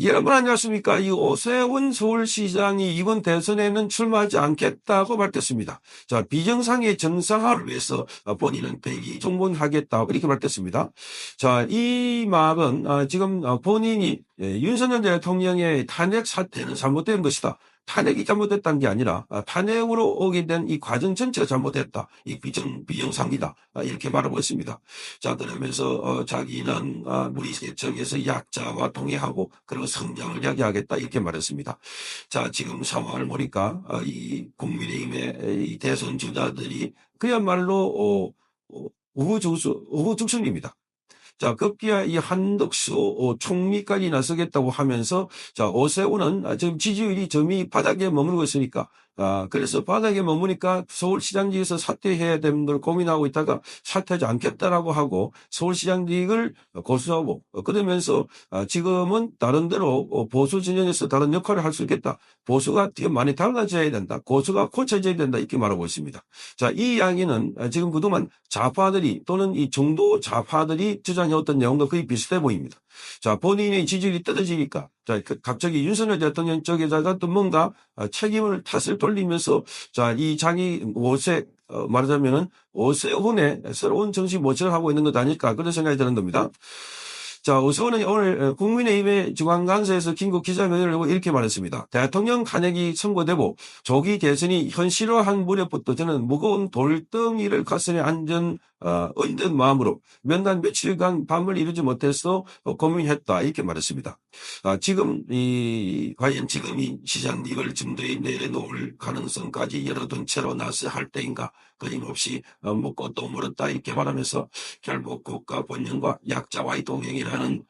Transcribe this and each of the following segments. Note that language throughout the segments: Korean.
여러분 안녕하십니까. 이 오세훈 서울시장이 이번 대선에는 출마하지 않겠다고 밝혔습니다. 자, 비정상의 정상화를 위해서 본인은 백의 종본하겠다고 이렇게 밝혔습니다. 자, 이 말은 지금 본인이 윤석열 대통령의 탄핵 사태는 잘못된 것이다. 탄핵이 잘못됐다는 게 아니라 탄핵으로 오게 된 이 과정 전체가 잘못됐다. 이 비정상이다. 이렇게 말하고 있습니다. 자, 그러면서 자기는 우리 세척에서 약자와 동행하고 그리고 성장을 이야기하겠다 이렇게 말했습니다. 자, 지금 상황을 보니까 이 국민의힘의 이 대선 주자들이 그야말로 우후죽순입니다. 자, 급기야 이 한덕수 총리까지 나서겠다고 하면서, 자, 오세훈은 지금 지지율이 점이 바닥에 머무르고 있으니까, 그래서 바닥에 머무니까 서울시장직에서 사퇴해야 되는 걸 고민하고 있다가 사퇴하지 않겠다라고 하고 서울시장직을 고수하고, 그러면서 지금은 다른대로 보수 진영에서 다른 역할을 할 수 있겠다. 보수가 지금 많이 달라져야 된다. 고수가 고쳐져야 된다. 이렇게 말하고 있습니다. 자, 이 이야기는 지금 그동안 좌파들이 또는 이 정도 좌파들이 주장해왔던 내용과 거의 비슷해 보입니다. 자, 본인의 지지율이 떨어지니까, 자, 갑자기 윤석열 대통령 쪽에다가 또 뭔가 책임을 탓을 돌리면서, 자, 이 자기 말하자면은 오세훈의 새로운 정치 모체를 하고 있는 것 아닐까, 그런 생각이 드는 겁니다. 자, 우선은 오늘 국민의힘의 중앙간사에서 긴급 기자회견을 하고 이렇게 말했습니다. 대통령 탄핵이 선고되고 조기 대선이 현실화한 무렵부터 저는 무거운 돌덩이를 가슴에 안은 마음으로 몇 날 며칠간 밤을 이루지 못해서 고민했다 이렇게 말했습니다. 과연 지금 이 시장직을 중도에 내려놓을 가능성까지 열어둔 채로 나서 할 때인가 끊임없이 묻고 또 물었다 이렇게 말하면서 결국 국가 본연과 약자와의 동행이라는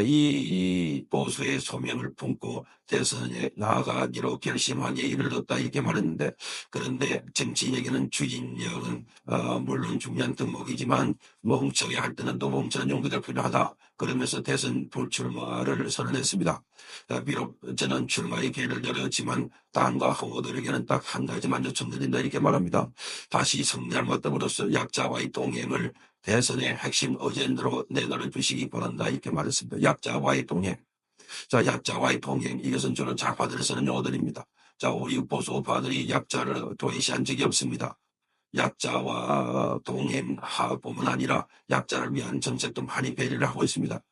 이 보수의 소명을 품고 대선에 나아가기로 결심하기에 이르렀다 이렇게 말했는데, 그런데 정치인에게는 추진력은 물론 중요한 덕목이지만 멈춰야 할 때는 또 멈추는 용도가 필요하다. 그러면서 대선 불출마를 선언했습니다. 비록 저는 출마의 길을 열었지만 당과 후보들에게는 딱 한 가지만 요청드린다 이렇게 말합니다. 다시 성장을 맞담으로써 약자와의 동행을 대선의 핵심 어젠다로 내놓을 주시기 바란다 이렇게 말했습니다. 약자와의 동행. 자, 약자와의 동행, 이것은 주로 좌파들이 쓰는 용어들입니다. 자, 우리 보수파들이 약자를 도외시한 적이 없습니다. 약자와 동행뿐만 아니라 약자를 위한 정책도 많이 배려를 하고 있습니다.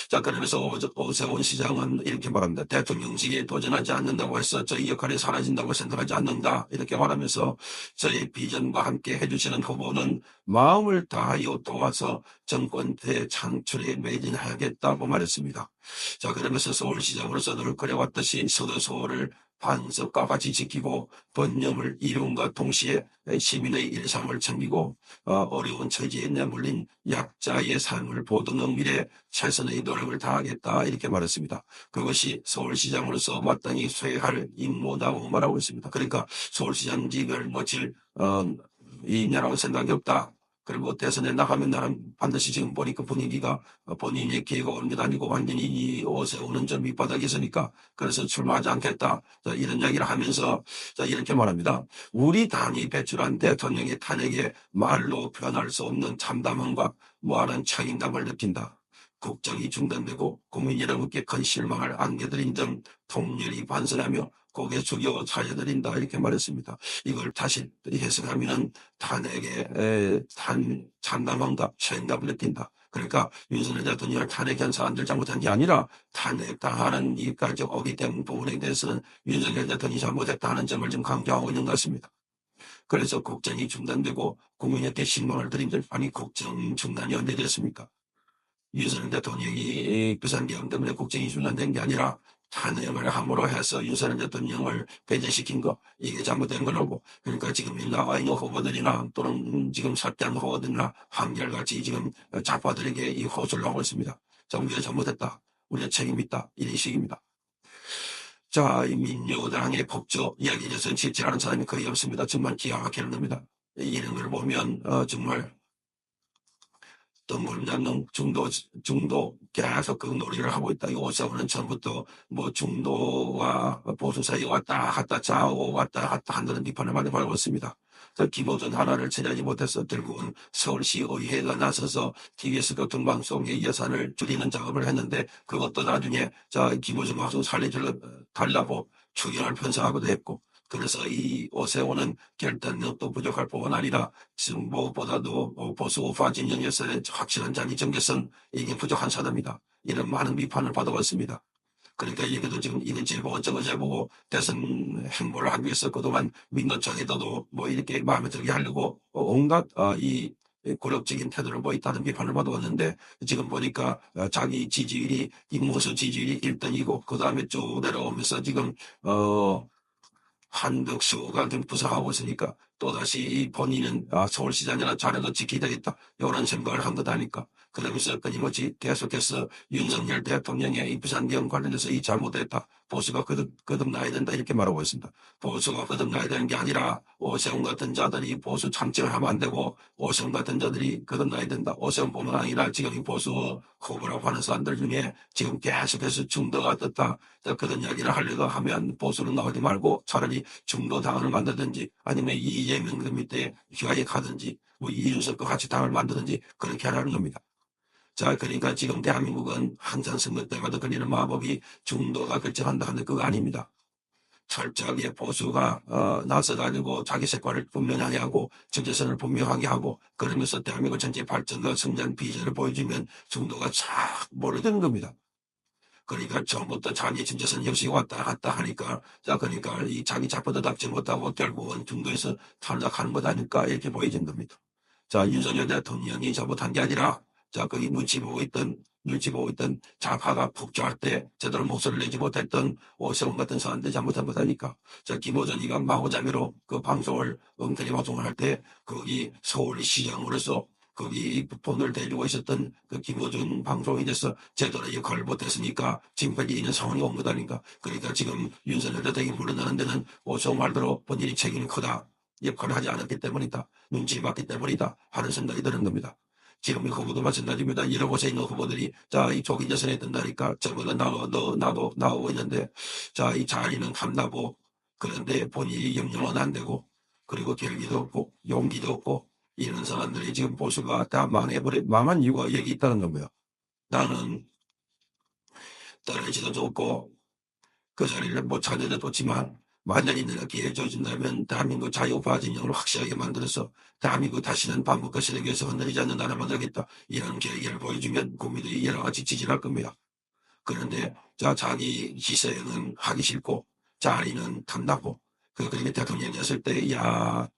자, 그러면서 오세훈 시장은 이렇게 말합니다. 대통령직에 도전하지 않는다고 해서 저희 역할이 사라진다고 생각하지 않는다. 이렇게 말하면서 저희 비전과 함께 해주시는 후보는 마음을 다하여 도와서 정권 대창출에 매진하겠다고 말했습니다. 자, 그러면서 서울시장으로서 늘 그래왔듯이 서도서울을 반석과 같이 지키고 번영을 이룬과 동시에 시민의 일상을 챙기고 어려운 처지에 내몰린 약자의 삶을 보도는 미래 최선의 노력을 다하겠다 이렇게 말했습니다. 그것이 서울시장으로서 마땅히 수행할 임무다고 말하고 있습니다. 그러니까 서울시장직을 놓칠 이냐라고 생각이 없다. 그리고 대선에 나가면 나는 반드시 지금 보니까 분위기가 본인의 기회가 오는 게 아니고 완전히 이 오세훈은 좀 밑바닥에 있으니까 그래서 출마하지 않겠다. 자, 이런 이야기를 하면서 자, 이렇게 말합니다. 우리 당이 배출한 대통령의 탄핵에 말로 표현할 수 없는 참담함과 무한한 책임감을 느낀다. 국정이 중단되고 국민 여러분께 큰 실망을 안겨드린 점 통렬히 반성하며 고개 숙여 사죄드린다 이렇게 말했습니다. 이걸 다시 해석하면 탄핵에 참담함과 책임감을 느낀다. 그러니까 윤석열 대통령을 탄핵한 사람들 잘못한 게 아니라 탄핵당하는 일까지 오게 된 부분에 대해서는 윤석열 대통령이 잘못했다는 점을 좀 강조하고 있는 것 같습니다. 그래서 국정이 중단되고 국민한테 실망을 드린 점, 아니 국정 중단이 언제 됐습니까? 윤석열 대통령이 비상계엄 때문에 국정이 중단된 게 아니라 탄핵을 함으로 해서 윤석열 대통령을 배제시킨 거, 이게 잘못된 거라고. 그러니까 지금 나와 있는 후보들이나 또는 지금 사퇴한 후보들이나 한결같이 지금 좌파들에게 이 호소를 하고 있습니다. 자, 우리가 잘못했다. 우리가 책임 있다. 이런 식입니다. 자, 이 민주당의 법조 이야기에 대해서는 실질하는 사람이 거의 없습니다. 정말 기가 막히는 겁니다. 이런 걸 보면 정말 또 모르냐면 중도 계속 그 놀이를 하고 있다. 이 오세훈은 처음부터 뭐 중도와 보수 사이 왔다 갔다 좌우 왔다 갔다 한다는 비판을 많이 받고 있습니다. 기본전 하나를 처리하지 못해서 결국은 서울시 의회가 나서서 TBS 교통방송의 예산을 줄이는 작업을 했는데 그것도 나중에 기본전 방송 살려달라고 추경을 편성하기도 했고 그래서 이 오세훈은 결단력도 부족할 뿐만 아니라 지금 무엇보다도 보수 우파 진영에서의 확실한 자기 정체성 이게 부족한 사람이다. 이런 많은 비판을 받아왔습니다. 그러니까 이게도 지금 이런지 보고 저거지 보고 대선 행보를 하기 위해서 그동안 민노총에도 뭐 이렇게 마음에 들게 하려고 온갖 이 고력적인 태도를 보였다는 비판을 받아왔는데 지금 보니까 자기 지지율이 임무수 지지율이 1등이고 그 다음에 쭉 내려오면서 지금 한덕수가 좀 부상하고 있으니까 또다시 본인은 서울시장이나 자료도 지켜야 되겠다. 이런 생각을 한 거다니까. 그러면서 끊임없이 계속해서 윤석열 대통령의 이 부산경 관련해서 이 잘못됐다. 보수가 거듭나야 된다. 이렇게 말하고 있습니다. 보수가 거듭나야 되는 게 아니라 오세훈 같은 자들이 보수 참칭을 하면 안 되고 오세훈 같은 자들이 거듭나야 된다. 오세훈뿐만 아니라 지금 이 보수 후보라고 하는 사람들 중에 지금 계속해서 중도가 떴다. 그런 이야기를 하려고 하면 보수는 나오지 말고 차라리 중도 당을 만들든지 아니면 이재명 그 밑에 휘하에 가든지 뭐 이준석과 같이 당을 만들든지 그렇게 하라는 겁니다. 그러니까 지금 대한민국은 항상 선거 때마다 걸리는 마법이 중도가 결정한다 하는 그거 아닙니다. 철저하게 보수가 나서가지고 자기 색깔을 분명하게 하고 정체성을 분명하게 하고 그러면서 대한민국 전체 발전과 성장 비전을 보여주면 중도가 쫙 몰려드는 겁니다. 그러니까 처음부터 자기 정체성 역시 왔다 갔다 하니까 그러니까 이 자기 작품도 답지 못하고 결국은 중도에서 탈락하는 것 아닐까 이렇게 보여진 겁니다. 윤석열 대통령이 잘못한 게 아니라 거기 눈치 보고 있던 좌파가 폭주할 때 제대로 목소리를 내지 못했던 오세훈 같은 사람들이 잘못한 거다니까. 김호준이가 마구잡이로 그 방송을 엉터리 방송을 할 때 거기 서울시장으로서 거기 돈을 대주고 있었던 그 김호준 방송에 대해서 제대로 역할을 못했으니까 지금까지 있는 상황이 온 거다니까. 그러니까 지금 윤석열 대통령이 물러나는 데는 오세훈 말대로 본인이 책임이 크다. 역할을 하지 않았기 때문이다. 눈치 봤기 때문이다. 하는 생각이 드는 겁니다. 지금 이 후보도 마찬가지입니다. 여러 곳에 있는 후보들이 이 조기 재선에 든다니까 저보다 나도 나오고 있는데 이 자리는 탐나고 그런데 본인이 영영은 안 되고 그리고 결기도 없고 용기도 없고 이런 사람들이 지금 보수가 다 망한 이유가 여기 있다는 겁니다. 나는 떨어지도 없고 그 자리를 못 찾아도 좋지만 만약에 내가 기회 줘준다면 대한민국 자유우파 진영을 확실하게 만들어서 대한민국 다시는 반복과 세력에서 흔들리지 않는 나라 만들겠다. 이런 계획을 보여주면 국민들이 여러 가지 지지할 겁니다. 그런데 자기 희생은 하기 싫고 자리는 탐나고 그러니까 대통령 됐을 때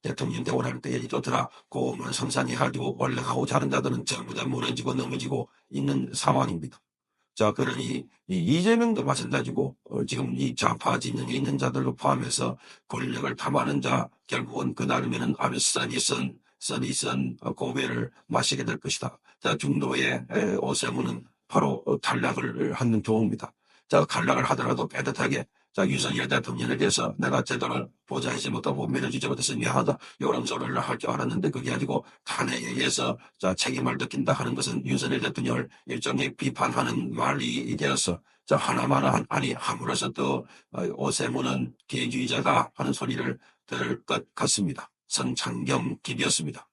대통령 되고 날 때 좋더라. 고만 상상해가지고 올라가고 자는 자들은 전부 다 무너지고 넘어지고 있는 상황입니다. 그러니 이재명도 마찬가지고 지금 이 좌파 진영에 있는 자들도 포함해서 권력을 탐하는 자 결국은 그 나름에는 아주 써니선 고배를 마시게 될 것이다. 중도의 오세훈은 바로 탈락을 하는 경우입니다. 탈락을 하더라도 빼듯하게 윤석열 대통령에 대해서 내가 제대로 보좌하지 못하고 밀어주지 못해서 미안하다. 이런 소리를 할 줄 알았는데 그게 아니고 탄핵에 의해서 책임을 느낀다 하는 것은 윤석열 대통령을 일종의 비판하는 말이 되어서 하나만 아니 함으로써 또 오세훈은 개주의자다 하는 소리를 들을 것 같습니다. 성창경 기비였습니다.